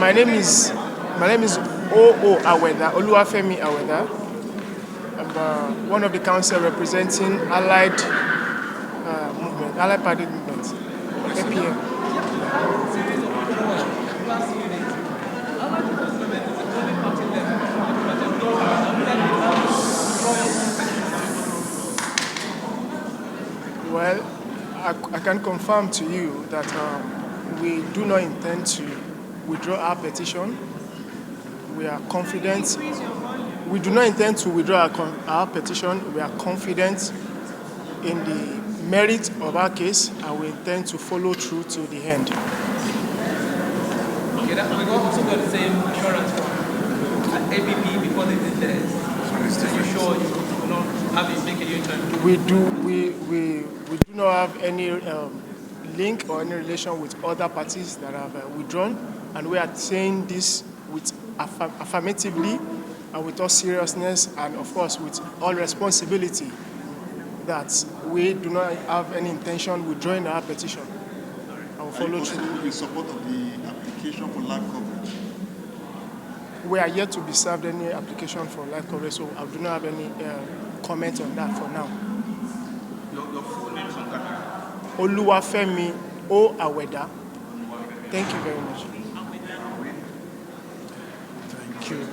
My name is Aweda, Oluwafemi Aweda. I'm one of the council representing Allied Party movement, APM. Well, I can confirm to you that we do not intend to withdraw our petition. We are confident. We do not intend to withdraw our petition. We are confident in the merit of our case, and we intend to follow through to the end. Okay, we also got the same assurance from APP before they did theirs. So you sure you will not have it make a U-turn? We do not have any link or any relation with other parties that have withdrawn, and we are saying this with affirmatively and with all seriousness and of course with all responsibility that we do not have any intention withdrawing our petition. I will follow through. In support of the application for live coverage? We are yet to be served any application for live coverage, so I do not have any comment on that for now. Your full name is on camera. Oluwafemi O. Aweda. Thank you very much. Thank you.